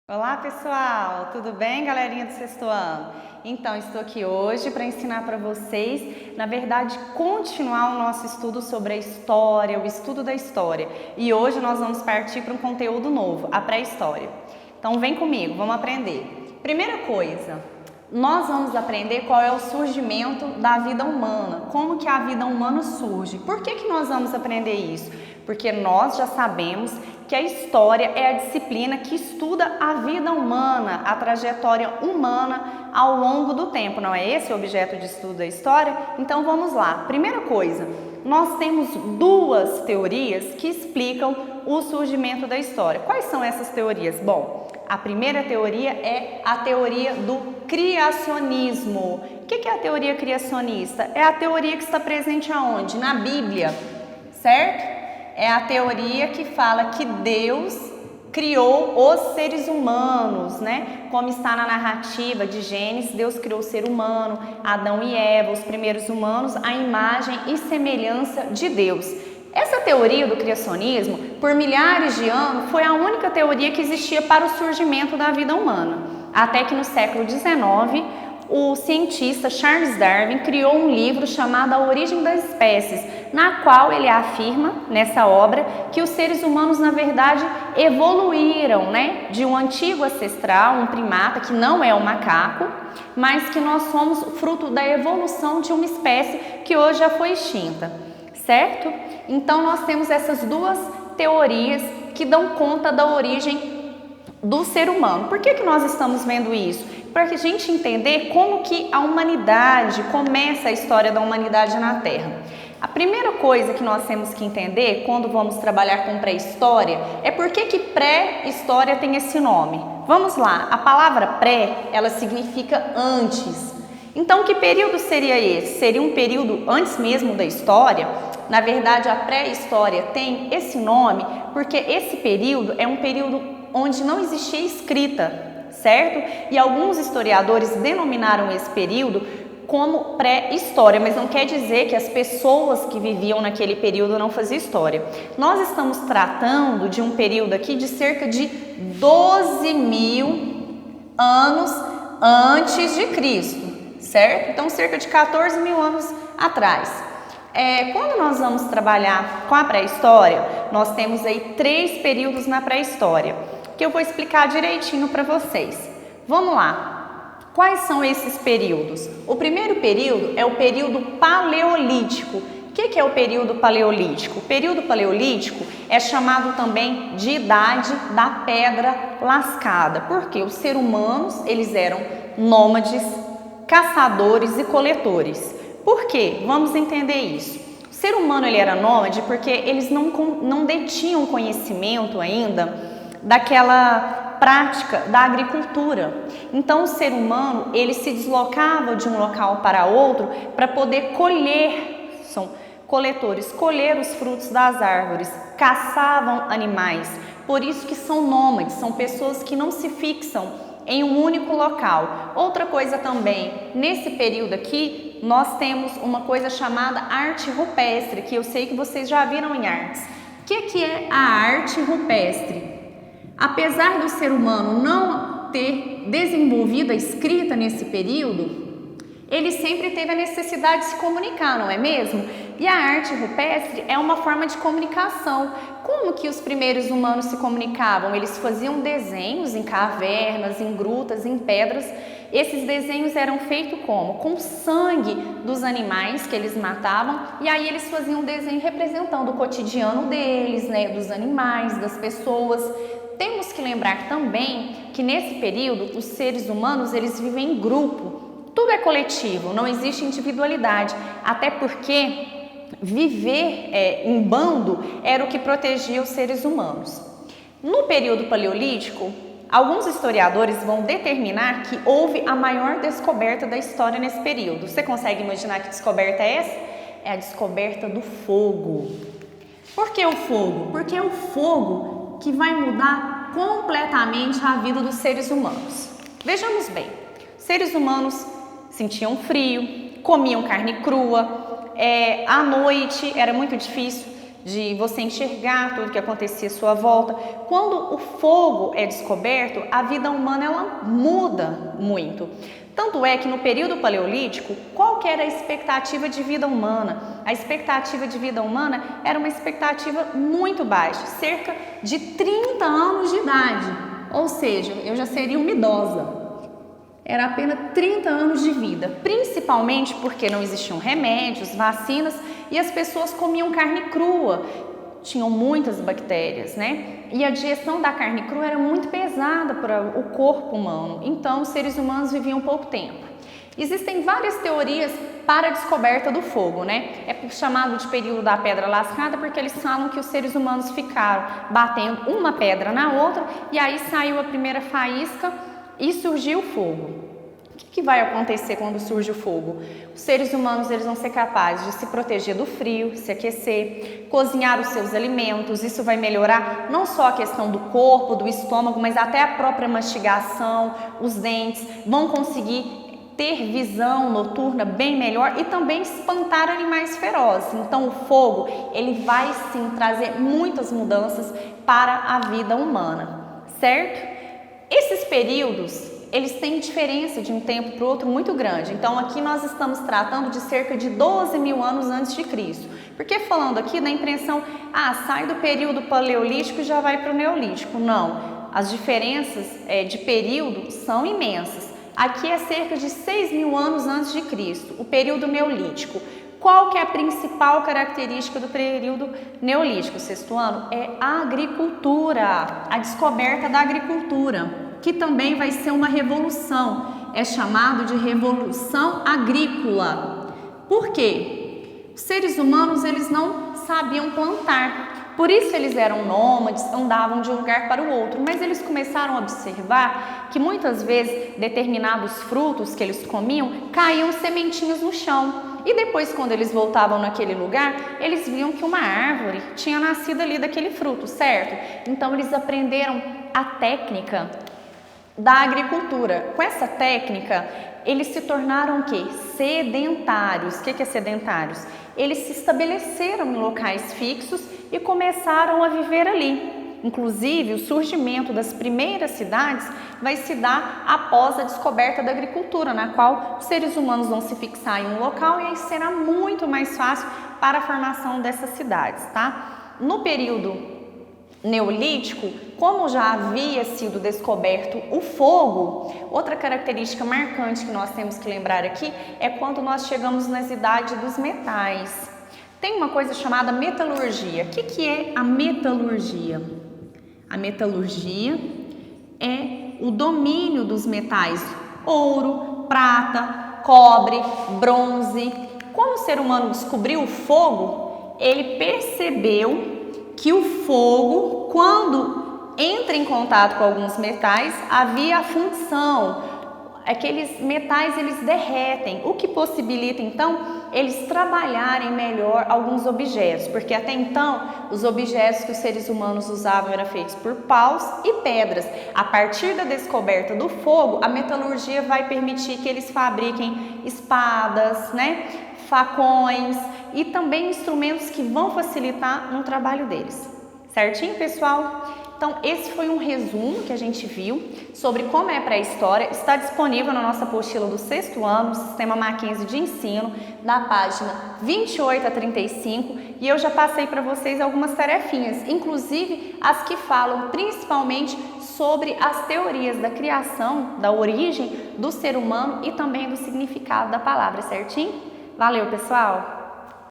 Olá pessoal, tudo bem, galerinha do sexto ano? Então, estou aqui hoje para ensinar para vocês, na verdade, continuar o nosso estudo sobre a história, o estudo da história. E hoje nós vamos partir para um conteúdo novo, a pré-história. Então, vem comigo, vamos aprender. Primeira coisa, nós vamos aprender qual é o surgimento da vida humana, como que a vida humana surge. Por que nós vamos aprender isso? Porque nós já sabemos que a história é a disciplina que estuda a vida humana, a trajetória humana ao longo do tempo. Não é esse o objeto de estudo da história? Então vamos lá. Primeira coisa, nós temos duas teorias que explicam o surgimento da história. Quais são essas teorias? Bom, a primeira teoria é a teoria do criacionismo. O que é a teoria criacionista? É a teoria que está presente aonde? Na Bíblia, certo? É a teoria que fala que Deus criou os seres humanos, né? Como está na narrativa de Gênesis, Deus criou o ser humano, Adão e Eva, os primeiros humanos, à imagem e semelhança de Deus. Essa teoria do criacionismo, por milhares de anos, foi a única teoria que existia para o surgimento da vida humana. Até que no século XIX, o cientista Charles Darwin criou um livro chamado A Origem das Espécies, na qual ele afirma, nessa obra, que os seres humanos, na verdade, evoluíram, né, de um antigo ancestral, um primata, que não é o macaco, mas que nós somos fruto da evolução de uma espécie que hoje já foi extinta, certo? Então, nós temos essas duas teorias que dão conta da origem do ser humano. Por que nós estamos vendo isso? Para a gente entender como que a humanidade, começa a história da humanidade na Terra. A primeira coisa que nós temos que entender quando vamos trabalhar com pré-história é por que pré-história tem esse nome. Vamos lá, a palavra pré, ela significa antes. Então, que período seria esse? Seria um período antes mesmo da história? Na verdade, a pré-história tem esse nome porque esse período é um período onde não existia escrita, certo? E alguns historiadores denominaram esse período como pré-história, mas não quer dizer que as pessoas que viviam naquele período não faziam história. Nós estamos tratando de um período aqui de cerca de 12.000 anos antes de Cristo, certo? Então, cerca de 14.000 anos atrás. Quando nós vamos trabalhar com a pré-história, nós temos aí 3 períodos na pré-história, que eu vou explicar direitinho para vocês. Vamos lá. Quais são esses períodos? O primeiro período é o período paleolítico. O que é o período paleolítico? O período paleolítico é chamado também de idade da pedra lascada, porque os seres humanos, eles eram nômades, caçadores e coletores. Por quê? Vamos entender isso. O ser humano, ele era nômade porque eles não detinham conhecimento ainda daquela prática da agricultura. Então, o ser humano, ele se deslocava de um local para outro para poder colher, são coletores, colher os frutos das árvores, caçavam animais. Por isso que são nômades, são pessoas que não se fixam em um único local. Outra coisa também, nesse período aqui, nós temos uma coisa chamada arte rupestre, que eu sei que vocês já viram em artes. O que é a arte rupestre? Apesar do ser humano não ter desenvolvido a escrita nesse período, ele sempre teve a necessidade de se comunicar, não é mesmo? E a arte rupestre é uma forma de comunicação. Como que os primeiros humanos se comunicavam? Eles faziam desenhos em cavernas, em grutas, em pedras. Esses desenhos eram feitos como? Com sangue dos animais que eles matavam, e aí eles faziam um desenho representando o cotidiano deles, né, dos animais, das pessoas. Temos que lembrar também que nesse período os seres humanos, eles vivem em grupo. Tudo é coletivo, não existe individualidade, até porque viver em bando era o que protegia os seres humanos. No período paleolítico, alguns historiadores vão determinar que houve a maior descoberta da história nesse período. Você consegue imaginar que descoberta é essa? É a descoberta do fogo. Por que o fogo? Porque é o fogo que vai mudar completamente a vida dos seres humanos. Vejamos bem, seres humanos sentiam frio, comiam carne crua, à noite era muito difícil de você enxergar tudo que acontecia à sua volta. Quando o fogo é descoberto, a vida humana ela muda muito. Tanto é que no período paleolítico, qual que era a expectativa de vida humana? A expectativa de vida humana era uma expectativa muito baixa, cerca de 30 anos de idade. Ou seja, eu já seria uma idosa. Era apenas 30 anos de vida, principalmente porque não existiam remédios, vacinas e as pessoas comiam carne crua. Tinham muitas bactérias, né? E a digestão da carne crua era muito pesada para o corpo humano, então os seres humanos viviam pouco tempo. Existem várias teorias para a descoberta do fogo, né? É chamado de período da pedra lascada porque eles falam que os seres humanos ficaram batendo uma pedra na outra e aí saiu a primeira faísca e surgiu o fogo. O que vai acontecer quando surge o fogo? Os seres humanos eles vão ser capazes de se proteger do frio, se aquecer, cozinhar os seus alimentos. Isso vai melhorar não só a questão do corpo, do estômago, mas até a própria mastigação, os dentes. Vão conseguir ter visão noturna bem melhor e também espantar animais ferozes. Então o fogo ele vai sim trazer muitas mudanças para a vida humana, certo? Esses períodos eles têm diferença de um tempo para o outro muito grande. Então aqui nós estamos tratando de cerca de 12 mil anos antes de Cristo. Porque falando aqui dá a impressão, sai do período paleolítico e já vai para o neolítico. Não, as diferenças de período são imensas. Aqui é cerca de 6 mil anos antes de Cristo, o período neolítico. Qual que é a principal característica do período neolítico, sexto ano? É a agricultura, a descoberta da agricultura, que também vai ser uma revolução, é chamado de revolução agrícola. Por quê? Os seres humanos eles não sabiam plantar, por isso eles eram nômades, andavam de um lugar para o outro, mas eles começaram a observar que muitas vezes determinados frutos que eles comiam caíam sementinhas no chão. E depois, quando eles voltavam naquele lugar, eles viam que uma árvore tinha nascido ali daquele fruto, certo? Então eles aprenderam a técnica da agricultura. Com essa técnica, eles se tornaram o quê? Sedentários. O que é sedentários? Eles se estabeleceram em locais fixos e começaram a viver ali. Inclusive, o surgimento das primeiras cidades vai se dar após a descoberta da agricultura, na qual os seres humanos vão se fixar em um local e aí será muito mais fácil para a formação dessas cidades, tá? No período neolítico, como já havia sido descoberto o fogo, outra característica marcante que nós temos que lembrar aqui é quando nós chegamos nas idades dos metais. Tem uma coisa chamada metalurgia. O que é a metalurgia? A metalurgia é o domínio dos metais ouro, prata, cobre, bronze. Quando o ser humano descobriu o fogo, ele percebeu que o fogo, quando entra em contato com alguns metais, havia a função. Aqueles metais eles derretem, o que possibilita então eles trabalharem melhor alguns objetos, porque até então os objetos que os seres humanos usavam eram feitos por paus e pedras. A partir da descoberta do fogo, a metalurgia vai permitir que eles fabriquem espadas, né, facões e também instrumentos que vão facilitar no trabalho deles. Certinho, pessoal? Então, esse foi um resumo que a gente viu sobre como é pré-história. Está disponível na nossa apostila do sexto ano, do Sistema Mackenzie de Ensino, na página 28 a 35. E eu já passei para vocês algumas tarefinhas, inclusive as que falam principalmente sobre as teorias da criação, da origem do ser humano e também do significado da palavra, certinho? Valeu, pessoal!